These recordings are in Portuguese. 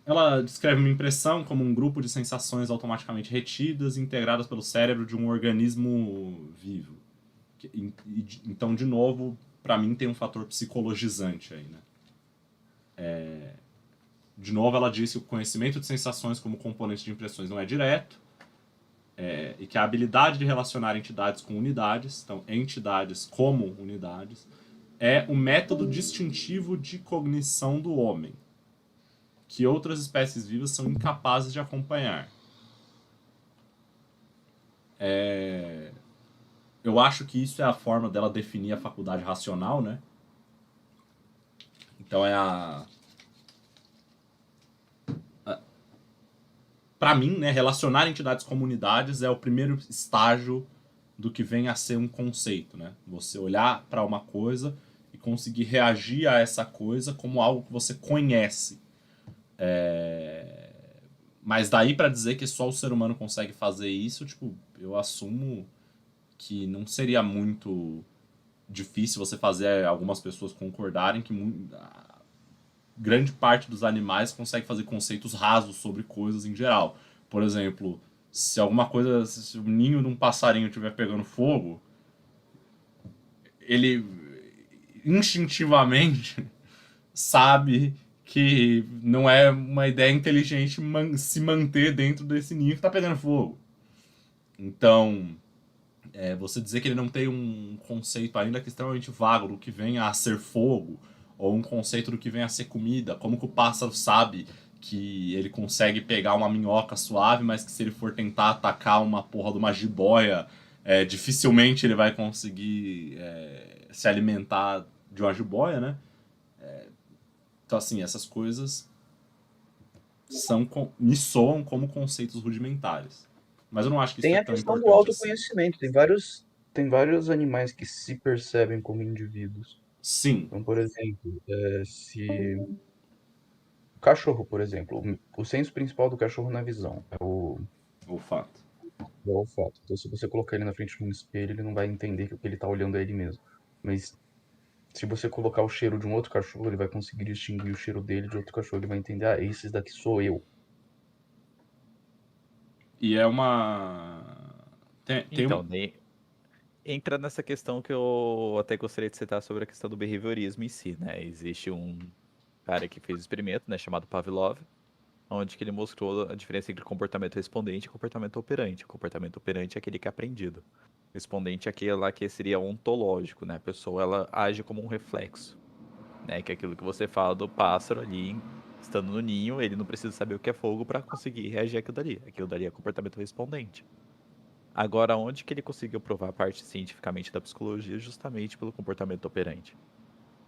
Ela descreve uma impressão como um grupo de sensações automaticamente retidas e integradas pelo cérebro de um organismo vivo. Então, de novo, para mim tem um fator psicologizante aí, né? De novo, ela diz que o conhecimento de sensações como componente de impressões não é direto, e que a habilidade de relacionar entidades com unidades, então entidades como unidades, é o método distintivo de cognição do homem, que outras espécies vivas são incapazes de acompanhar. Eu acho que isso é a forma dela definir a faculdade racional, né? Então é para mim, né, relacionar entidades como unidades é o primeiro estágio do que vem a ser um conceito, né? Você olhar para uma coisa e conseguir reagir a essa coisa como algo que você conhece. Mas daí para dizer que só o ser humano consegue fazer isso, tipo, eu assumo que não seria muito difícil você fazer algumas pessoas concordarem que grande parte dos animais consegue fazer conceitos rasos sobre coisas em geral. Por exemplo, se alguma coisa, se o ninho de um passarinho estiver pegando fogo, ele instintivamente sabe que não é uma ideia inteligente se manter dentro desse ninho que está pegando fogo. Então, você dizer que ele não tem um conceito ainda que é extremamente vago do que vem a ser fogo, ou um conceito do que vem a ser comida, como que o pássaro sabe que ele consegue pegar uma minhoca suave, mas que se ele for tentar atacar uma porra de uma jiboia, dificilmente ele vai conseguir se alimentar de uma jiboia, né? Então, assim, essas coisas me soam como conceitos rudimentares. Mas eu não acho que isso Tem é a tão questão do importante assim. autoconhecimento. Tem vários animais que se percebem como indivíduos. Sim, Então, por exemplo, se o cachorro, por exemplo, o senso principal do cachorro na visão o fato. é o olfato. Então, se você colocar ele na frente de um espelho, ele não vai entender que o que ele está olhando é ele mesmo. Mas se você colocar o cheiro de um outro cachorro, ele vai conseguir distinguir o cheiro dele de outro cachorro. Ele vai entender, ah, esse daqui sou eu. E é uma. Tem um. Então, entra nessa questão que eu até gostaria de citar sobre a questão do behaviorismo em si, né? Existe um cara que fez um experimento, né, chamado Pavlov, onde que ele mostrou a diferença entre comportamento respondente e comportamento operante. O comportamento operante é aquele que é aprendido. O respondente é aquele lá que seria ontológico, né? A pessoa, ela age como um reflexo, né? Que é aquilo que você fala do pássaro ali, estando no ninho, ele não precisa saber o que é fogo para conseguir reagir àquilo dali. Aquilo dali é comportamento respondente. Agora, onde que ele conseguiu provar a parte cientificamente da psicologia justamente pelo comportamento operante?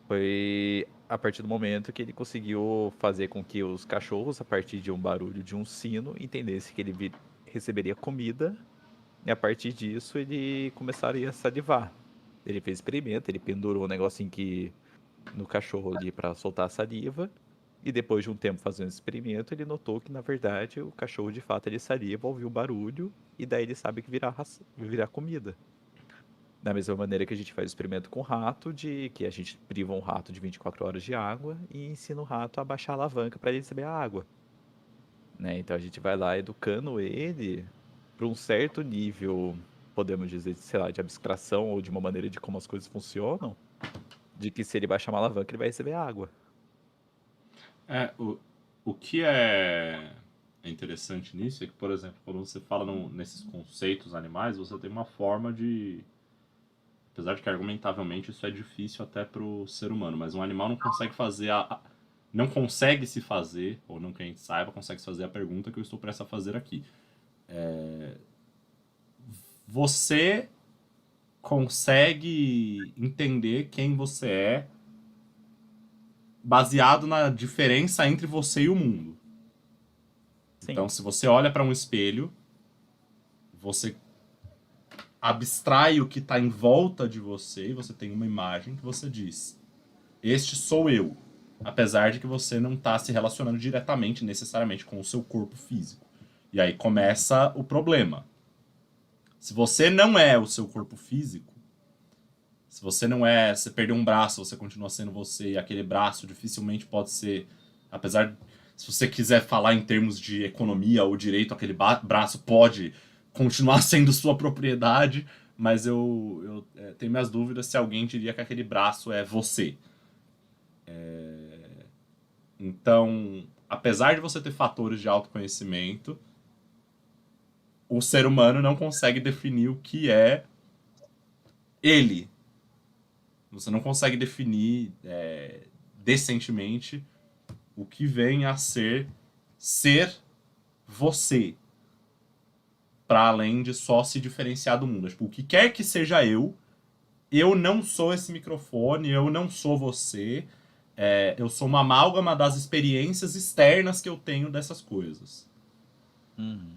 Foi a partir do momento que ele conseguiu fazer com que os cachorros, a partir de um barulho de um sino, entendessem que ele receberia comida, e a partir disso ele começaria a salivar. Ele fez experimento, ele pendurou um negocinho que no cachorro ali para soltar a saliva, e depois de um tempo fazendo esse experimento, ele notou que na verdade o cachorro de fato ele saliva, ouviu o barulho, e daí ele sabe que virá comida. Da mesma maneira que a gente faz o experimento com o rato, de que a gente priva um rato de 24 horas de água e ensina o rato a baixar a alavanca para ele receber a água, né? Então a gente vai lá educando ele para um certo nível, podemos dizer, sei lá, de abstração ou de uma maneira de como as coisas funcionam, de que se ele baixar uma alavanca ele vai receber água. É, o que é interessante nisso é que, por exemplo, quando você fala nesses conceitos animais, você tem uma forma de. Apesar de que argumentavelmente isso é difícil até pro ser humano, mas um animal não consegue fazer não consegue se fazer, ou não que a gente saiba, consegue se fazer a pergunta que eu estou prestes a fazer aqui. Você consegue entender quem você é baseado na diferença entre você e o mundo. Sim. Então, se você olha para um espelho, você abstrai o que está em volta de você e você tem uma imagem que você diz: este sou eu. Apesar de que você não está se relacionando diretamente, necessariamente, com o seu corpo físico. E aí começa o problema. Se você não é o seu corpo físico, se você não é. Você perdeu um braço, você continua sendo você, e aquele braço dificilmente pode ser. Apesar. Se você quiser falar em termos de economia, o direito àquele braço pode continuar sendo sua propriedade, mas eu tenho minhas dúvidas se alguém diria que aquele braço é você. Então, apesar de você ter fatores de autoconhecimento, o ser humano não consegue definir o que é ele. Você não consegue definir decentemente o que vem a ser você, para além de só se diferenciar do mundo. Tipo, o que quer que seja eu não sou esse microfone, eu não sou você, eu sou uma amálgama das experiências externas que eu tenho dessas coisas. Uhum.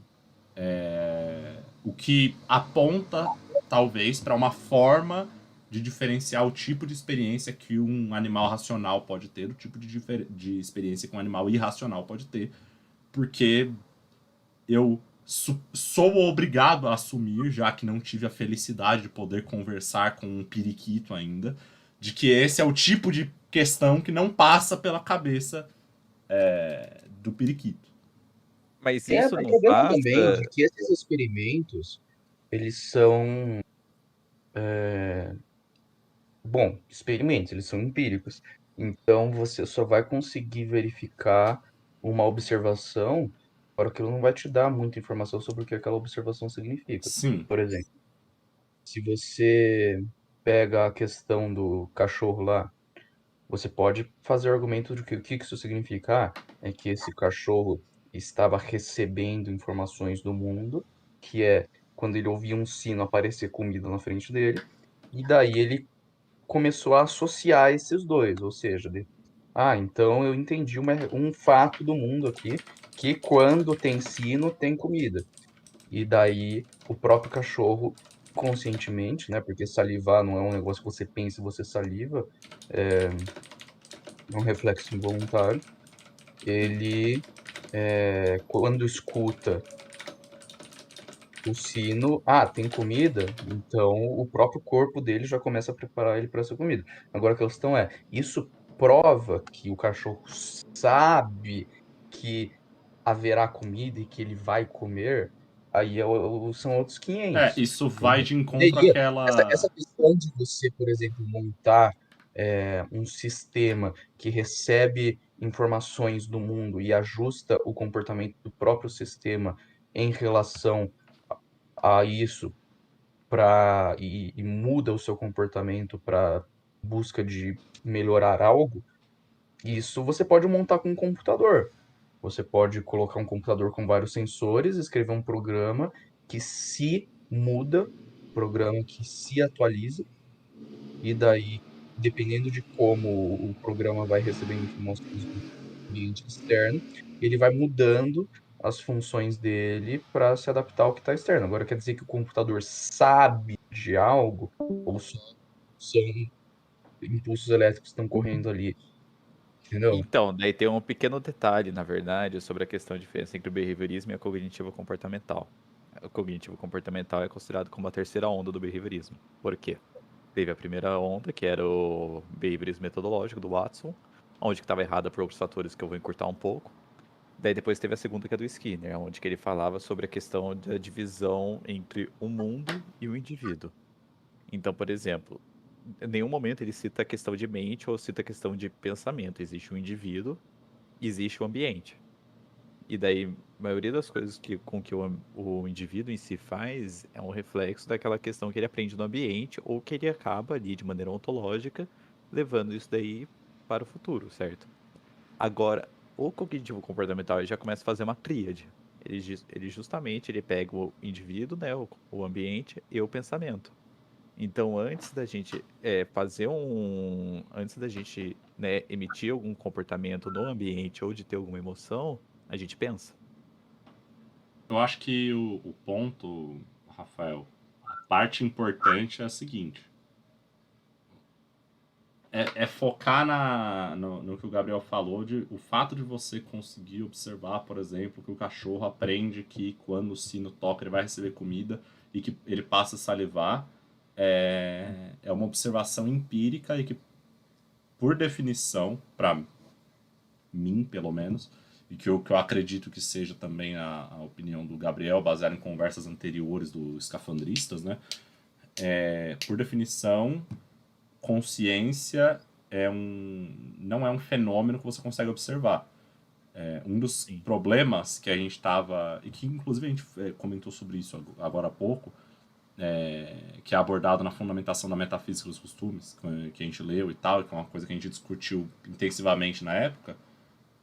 O que aponta, talvez, para uma forma de diferenciar o tipo de experiência que um animal racional pode ter do tipo de experiência que um animal irracional pode ter. Porque eu sou obrigado a assumir, já que não tive a felicidade de poder conversar com um periquito ainda, de que esse é o tipo de questão que não passa pela cabeça do periquito. Mas É, isso tem o não problema também passa. de que esses experimentos, eles são, bom, experimentos, eles são empíricos. Então você só vai conseguir verificar uma observação, para aquilo não vai te dar muita informação sobre o que aquela observação significa. Sim, Por exemplo, se você pega a questão do cachorro lá, você pode fazer o argumento de que o que isso significa? É que esse cachorro estava recebendo informações do mundo, que é quando ele ouvia um sino aparecer comida na frente dele, e daí ele começou a associar esses dois, ou seja, então eu entendi um fato do mundo aqui, que quando tem sino, tem comida. E daí o próprio cachorro, conscientemente, né, porque salivar não é um negócio que você pensa e você saliva, é um reflexo involuntário. Ele, quando escuta o sino, tem comida, então o próprio corpo dele já começa a preparar ele para essa comida. Agora a questão é, isso prova que o cachorro sabe que haverá comida e que ele vai comer? Aí são outros 500, isso vai entendeu? de E encontro aí, essa àquela. questão de você, por exemplo, montar um sistema que recebe informações do mundo e ajusta o comportamento do próprio sistema em relação a isso e muda o seu comportamento para busca de melhorar algo, isso você pode montar com um computador. Você pode colocar um computador com vários sensores, escrever um programa que se muda, programa que se atualiza, e daí, dependendo de como o programa vai recebendo informações do ambiente externo, ele vai mudando as funções dele para se adaptar ao que está externo. Agora, quer dizer que o computador sabe de algo, ou são impulsos elétricos que estão correndo ali, entendeu? Então, daí tem um pequeno detalhe, na verdade, sobre a questão de diferença entre o behaviorismo e a cognitivo comportamental. O cognitivo comportamental é considerado como a terceira onda do behaviorismo. Por quê? Teve a primeira onda, que era o behaviorismo metodológico do Watson, onde que estava errada por outros fatores que eu vou encurtar um pouco. Daí depois teve a segunda, que é do Skinner, onde que ele falava sobre a questão da divisão entre o mundo e o indivíduo. Então, por exemplo, em nenhum momento ele cita a questão de mente ou cita a questão de pensamento. Existe o indivíduo, existe o ambiente. E daí, a maioria das coisas com que o indivíduo em si faz é um reflexo daquela questão que ele aprende no ambiente ou que ele acaba ali de maneira ontológica levando isso daí para o futuro, certo? Agora, o cognitivo comportamental ele já começa a fazer uma tríade. Ele justamente ele pega o indivíduo, né, o ambiente e o pensamento. Então, antes da gente antes da gente, né, emitir algum comportamento no ambiente ou de ter alguma emoção, a gente pensa. Eu acho que o ponto, Rafael, a parte importante é a seguinte: é focar no que o Gabriel falou, de o fato de você conseguir observar, por exemplo, que o cachorro aprende que quando o sino toca ele vai receber comida e que ele passa a salivar. É uma observação empírica e que, por definição, para mim pelo menos, e que eu acredito que seja também a opinião do Gabriel, baseada em conversas anteriores dos escafandristas, né? Por definição, consciência não é um fenômeno que você consegue observar. Um dos Sim. problemas que a gente estava, e que inclusive a gente comentou sobre isso agora há pouco, que é abordado na fundamentação da metafísica dos costumes, que a gente leu e tal, e que é uma coisa que a gente discutiu intensivamente na época,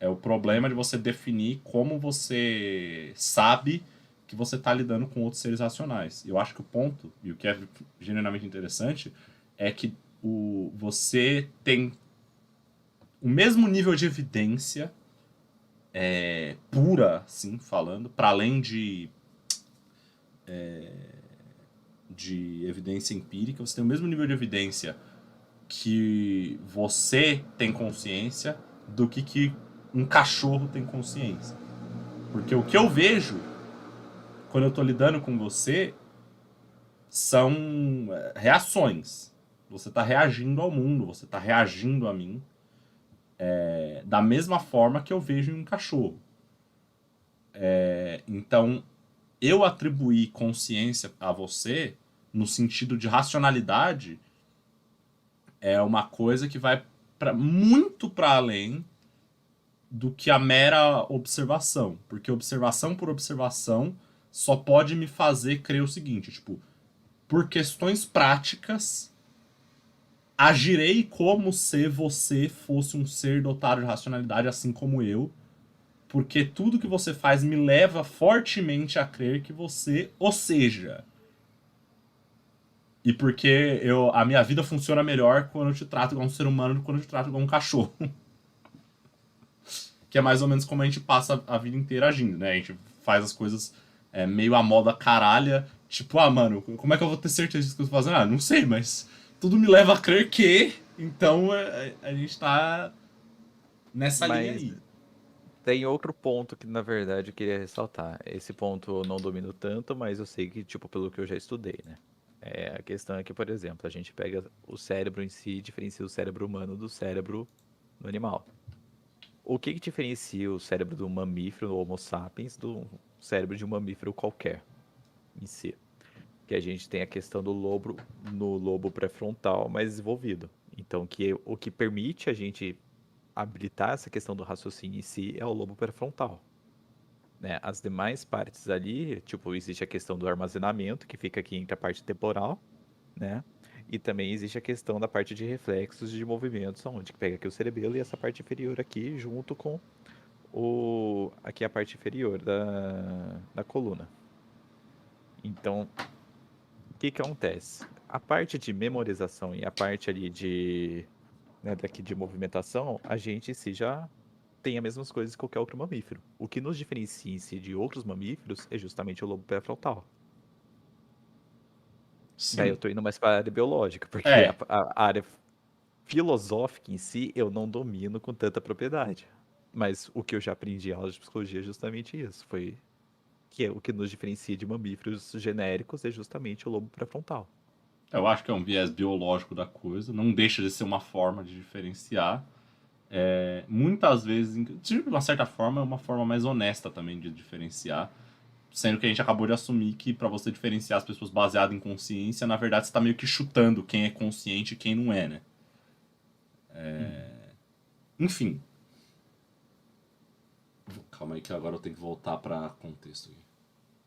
é o problema de você definir como você sabe que você está lidando com outros seres racionais. E eu acho que o ponto, e o que é genuinamente interessante, é que você tem o mesmo nível de evidência pura, assim, falando, para além de evidência empírica, você tem o mesmo nível de evidência que você tem consciência do que um cachorro tem consciência. Porque o que eu vejo quando eu tô lidando com você são reações. Você tá reagindo ao mundo, você tá reagindo a mim da mesma forma que eu vejo em um cachorro. Então, eu atribuir consciência a você no sentido de racionalidade é uma coisa que vai muito para além do que a mera observação. Porque observação por observação só pode me fazer crer o seguinte, tipo, por questões práticas, agirei como se você fosse um ser dotado de racionalidade, assim como eu, porque tudo que você faz me leva fortemente a crer que você o seja. E porque a minha vida funciona melhor quando eu te trato igual um ser humano do que quando eu te trato igual um cachorro. Que é mais ou menos como a gente passa a vida inteira agindo, né? A gente faz as coisas meio à moda caralha. Tipo, mano, como é que eu vou ter certeza disso que eu tô fazendo? Não sei, mas tudo me leva a crer que... Então, a gente tá nessa linha Mas aí. tem outro ponto que, na verdade, eu queria ressaltar. Esse ponto eu não domino tanto, mas eu sei que, tipo, pelo que eu já estudei, né? A questão é que, por exemplo, a gente pega o cérebro em si e diferencia o cérebro humano do cérebro do animal. O que diferencia o cérebro do mamífero, do Homo sapiens, do cérebro de um mamífero qualquer em si? Que a gente tem a questão do lobo no lobo pré-frontal mais desenvolvido. Então, o que permite a gente habilitar essa questão do raciocínio em si é o lobo pré-frontal. Né? As demais partes ali, tipo, existe a questão do armazenamento, que fica aqui entre a parte temporal, né? E também existe a questão da parte de reflexos de movimentos, onde que pega aqui o cerebelo e essa parte inferior aqui, junto com aqui a parte inferior da coluna. Então, o que acontece? A parte de memorização e a parte ali daqui de movimentação, a gente em si já tem as mesmas coisas que qualquer outro mamífero. O que nos diferencia em si de outros mamíferos é justamente o lobo pré-frontal. Daí eu Sim. tô indo mais para a área biológica, porque a área filosófica em si eu não domino com tanta propriedade. Mas o que eu já aprendi em aula de psicologia é justamente isso. Foi que o que nos diferencia de mamíferos genéricos é justamente o lobo pré-frontal. Eu acho que é um viés biológico da coisa, não deixa de ser uma forma de diferenciar. Muitas vezes, de uma certa forma, é uma forma mais honesta também de diferenciar. Sendo que a gente acabou de assumir que para você diferenciar as pessoas baseado em consciência, na verdade você tá meio que chutando quem é consciente e quem não é, né? Enfim. Calma aí que agora eu tenho que voltar para contexto aqui.